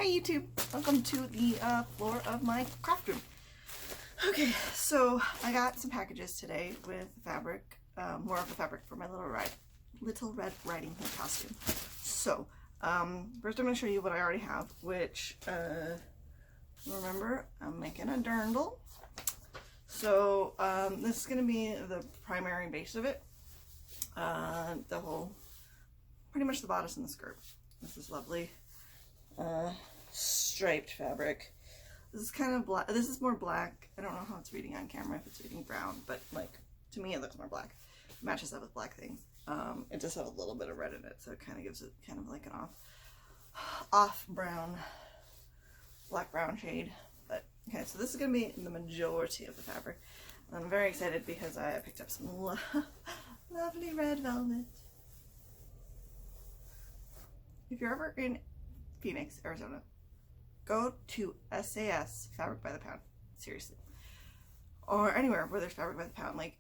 Hi YouTube, welcome to the floor of my craft room. Okay, so I got some packages today with fabric, more of the fabric for my Little Red Riding Hood costume. So, first I'm going to show you what I already have, which, remember, I'm making a dirndl. So, this is going to be the primary base of it. Pretty much the bodice and the skirt. This is lovely. Striped fabric. This is kind of black. This is more black. I don't know how it's reading on camera, if it's reading brown, but like to me it looks more black. It matches up with black things. It does have a little bit of red in it, so it kind of gives it kind of like an off brown, black brown shade. But okay, so this is gonna be the majority of the fabric. I'm very excited because I picked up some lovely red velvet. If you're ever in Phoenix, Arizona, go to SAS Fabric by the Pound, seriously, or anywhere where there's fabric by the pound. Like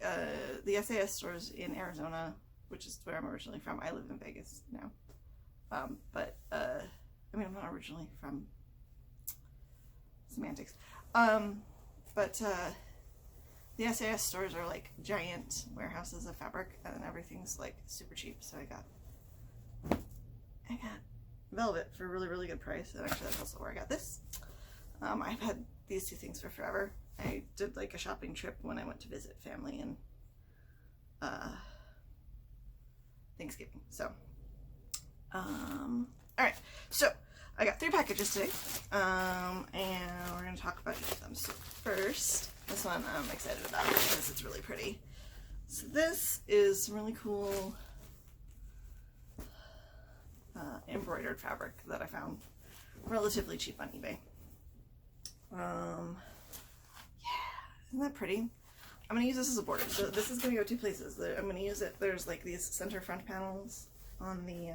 the SAS stores in Arizona, which is where I'm originally from. I live in Vegas now, I mean, I'm not originally from semantics, but the SAS stores are like giant warehouses of fabric, and everything's like super cheap. So I got velvet for a really good price, and actually that's also where I got this. I've had these two things for forever. I did like a shopping trip when I went to visit family in Thanksgiving. So alright, so I got 3 packages today, and we're going to talk about each of them. So first, this one I'm excited about because it's really pretty. So this is some really cool embroidered fabric that I found relatively cheap on eBay. Yeah, isn't that pretty? I'm going to use this as a border. So this is going to go 2 places. I'm going to use it, there's like these center front panels on the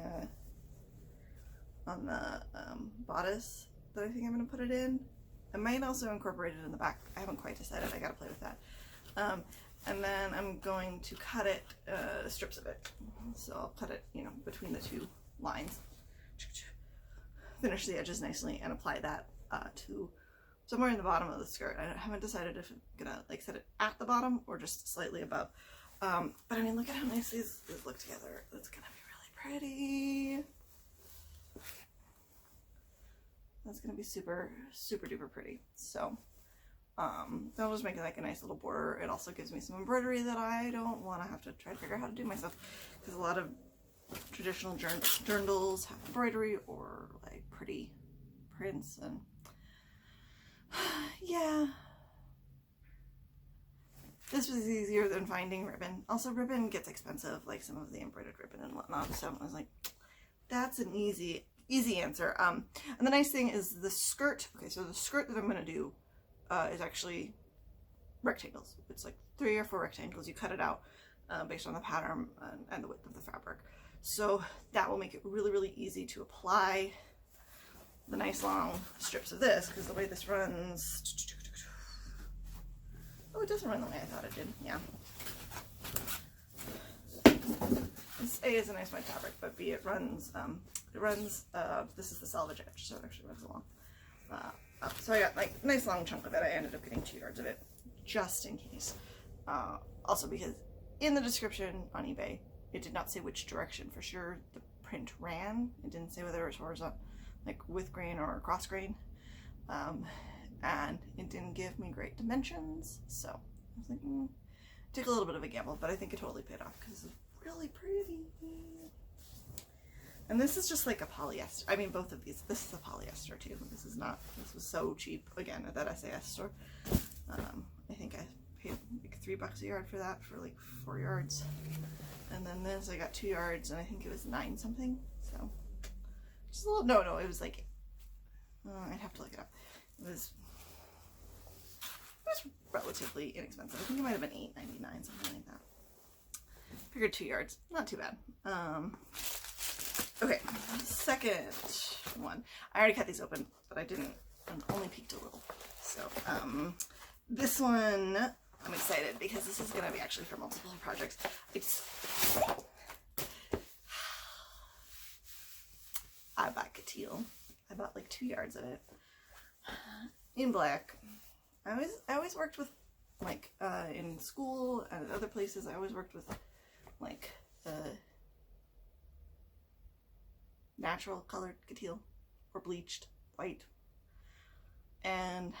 bodice that I think I'm going to put it in. I might also incorporate it in the back. I haven't quite decided. I got to play with that. And then I'm going to cut it, strips of it. So I'll cut it, you know, between the 2 lines, finish the edges nicely, and apply that to somewhere in the bottom of the skirt. I haven't decided if I'm gonna like set it at the bottom or just slightly above. But I mean, look at how nice these look together. That's gonna be really pretty. That's gonna be super duper pretty. So I'll just make it like a nice little border. It also gives me some embroidery that I don't want to have to try to figure out how to do myself, because a lot of traditional dirndls have embroidery or like pretty prints, and yeah, this was easier than finding ribbon. Also, ribbon gets expensive, like some of the embroidered ribbon and whatnot, so I was like, that's an easy answer. And the nice thing is the skirt. Okay, so the skirt that I'm going to do is actually rectangles. It's like 3 or 4 rectangles. You cut it out based on the pattern and the width of the fabric. So that will make it really easy to apply the nice long strips of this, because the way this runs, oh, it doesn't run the way I thought it did. Yeah, this A is a nice white fabric, but B, it runs this is the selvage edge, so it actually runs along up. So I got like a nice long chunk of it. I ended up getting 2 yards of it just in case, also because in the description on eBay it did not say which direction for sure the print ran. It didn't say whether it was horizontal, like with grain or cross grain, and it didn't give me great dimensions, so I was like, take a little bit of a gamble, but I think it totally paid off because it's really pretty. And this is just like a polyester. I mean, both of these. This is a polyester too. This is not. This was so cheap again at that SAS store. I think I paid like $3 a yard for that for like 4 yards. And then this, I got 2 yards, and I think it was 9 something. So, just a little. No, it was like. I'd have to look it up. It was relatively inexpensive. I think it might have been $8.99, something like that. Figured 2 yards, not too bad. Okay, second one. I already cut these open, but I didn't. I only peeked a little. So, this one, I'm excited because this is going to be actually for multiple projects. I buy teal. I bought like 2 yards of it in black. I always worked with like in school and other places. I always worked with like natural colored coutil or bleached white, and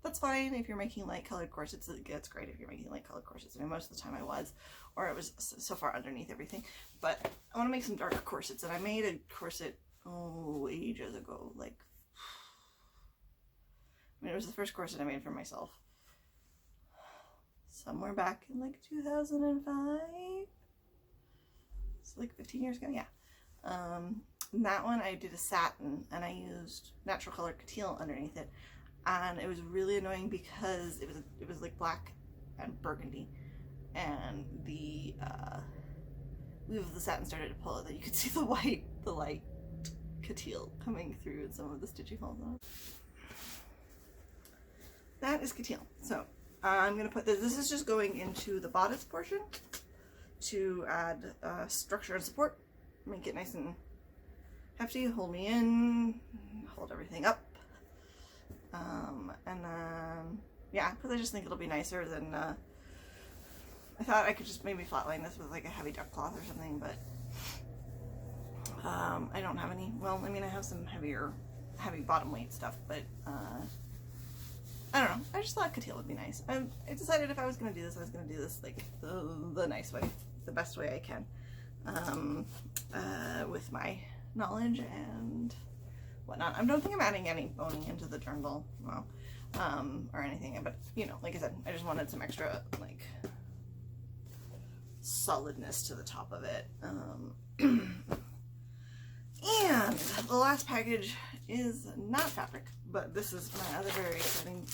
that's fine if you're making light colored corsets. It's great if you're making light colored corsets. I mean, most of the time I was, or it was so far underneath everything. But I want to make some darker corsets, and I made a corset ages ago. Like, I mean, it was the first corset I made for myself somewhere back in like 2005. It's like 15 years ago, yeah. And that one I did a satin, and I used natural colored coutil underneath it. And it was really annoying because it was like black and burgundy, and the weave of the satin started to pull it, that you could see the light coutil coming through in some of the stitching holes on it. That is coutil. So I'm gonna put this is just going into the bodice portion to add structure and support, make it nice and hefty, hold me in, hold everything up. And then, yeah, because I just think it'll be nicer than, I thought I could just maybe flatline this with like a heavy duck cloth or something, but, I don't have any. Well, I mean, I have some heavy bottom weight stuff, but, I don't know. I just thought coutil would be nice. I decided if I was going to do this, I was going to do this like the nice way, the best way I can, with my knowledge and whatnot. I don't think I'm adding any boning into the dirndl, well, or anything, but you know, like I said, I just wanted some extra like solidness to the top of it. And the last package is not fabric, but this is my other very exciting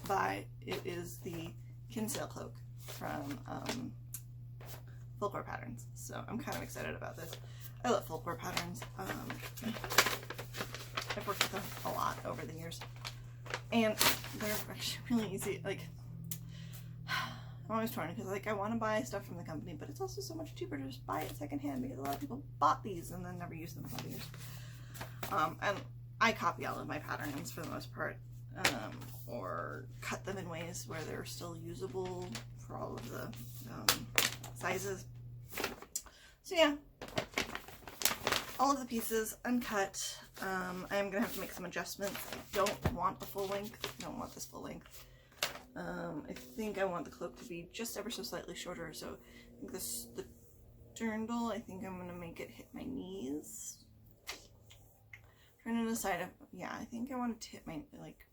buy. It is the Kinsale cloak from Folklore Patterns. So I'm kind of excited about this. I love Folklore Patterns. I've worked with them a lot over the years, and they're actually really easy. Like, I'm always torn because like I want to buy stuff from the company, but it's also so much cheaper to just buy it secondhand because a lot of people bought these and then never used them for years. And I copy all of my patterns for the most part, or cut them in ways where they're still usable for all of the sizes. So yeah, all of the pieces uncut. I'm gonna have to make some adjustments. I don't want the full length. I don't want this full length. I think I want the cloak to be just ever so slightly shorter. So I think the dirndl, I think I'm gonna make it hit my knees. Trying to decide if, yeah, I think I want it to hit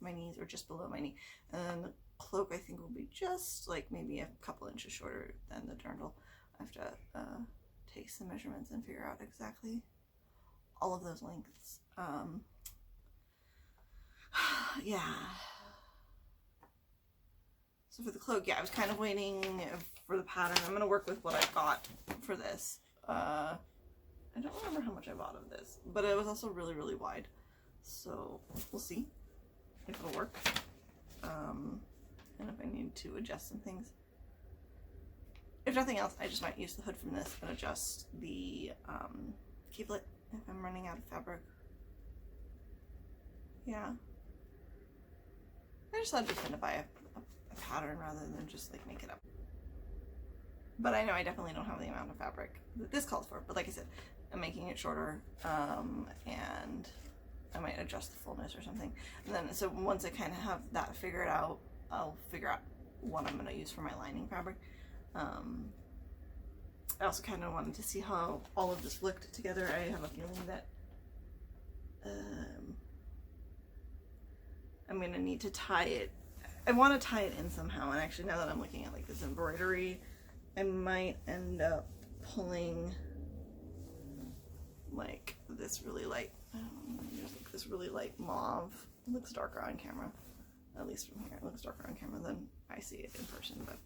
my knees or just below my knee. And then the cloak I think will be just like maybe a couple inches shorter than the dirndl. I have to take some measurements and figure out exactly all of those lengths. Yeah. So for the cloak, yeah, I was kind of waiting for the pattern. I'm going to work with what I got for this. I don't remember how much I bought of this, but it was also really, really wide. So we'll see if it'll work. And if I need to adjust some things. If nothing else, I just might use the hood from this and adjust the keeplet if I'm running out of fabric. Yeah. I just thought it'd be fun to buy a pattern rather than just like make it up. But I know I definitely don't have the amount of fabric that this calls for. But like I said, I'm making it shorter, and I might adjust the fullness or something. And then, so once I kind of have that figured out, I'll figure out what I'm going to use for my lining fabric. I also kind of wanted to see how all of this looked together. I have a feeling that I'm going to need to tie it. I want to tie it in somehow, and actually now that I'm looking at like this embroidery, I might end up pulling like this really light, there's like this really light mauve. It looks darker on camera, at least from here. It looks darker on camera than I see it in person, but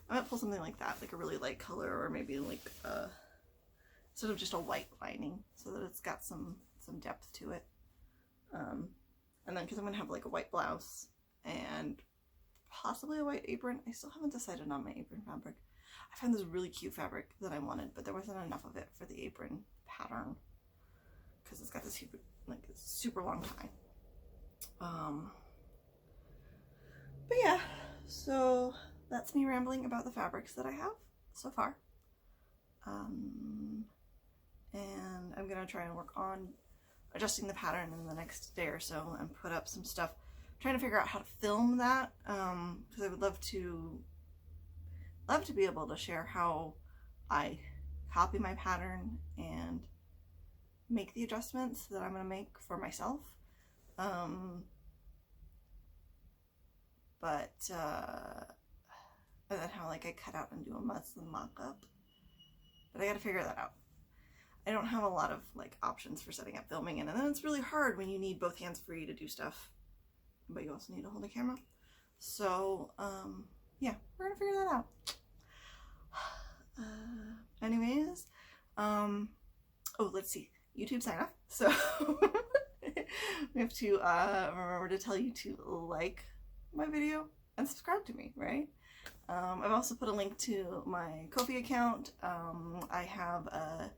I might pull something like that, like a really light color, or maybe like sort of just a white lining so that it's got some depth to it. And then because I'm going to have like a white blouse and possibly a white apron. I still haven't decided on my apron fabric. I found this really cute fabric that I wanted, but there wasn't enough of it for the apron pattern because it's got this like a super long time. But yeah, so that's me rambling about the fabrics that I have so far. And I'm gonna try and work on adjusting the pattern in the next day or so and put up some stuff. I'm trying to figure out how to film that, because I would love to be able to share how I copy my pattern and make the adjustments that I'm gonna make for myself. And then how like I cut out and do a muslin mock-up. But I gotta figure that out. I don't have a lot of like options for setting up filming, and then it's really hard when you need both hands free to do stuff, but you also need to hold a camera. So yeah, we're gonna figure that out. Anyways, oh, let's see, YouTube sign off. So we have to remember to tell you to like my video and subscribe to me, right? I've also put a link to my Ko-fi account. I have a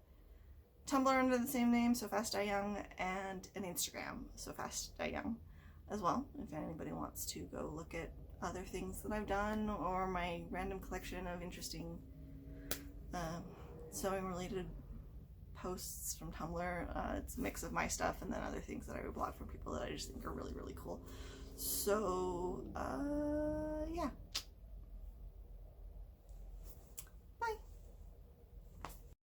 Tumblr under the same name, So Fast Die Young, and an Instagram, So Fast Die Young, as well, if anybody wants to go look at other things that I've done, or my random collection of interesting sewing related posts from Tumblr. It's a mix of my stuff and then other things that I would blog from people that I just think are really, really cool. So yeah.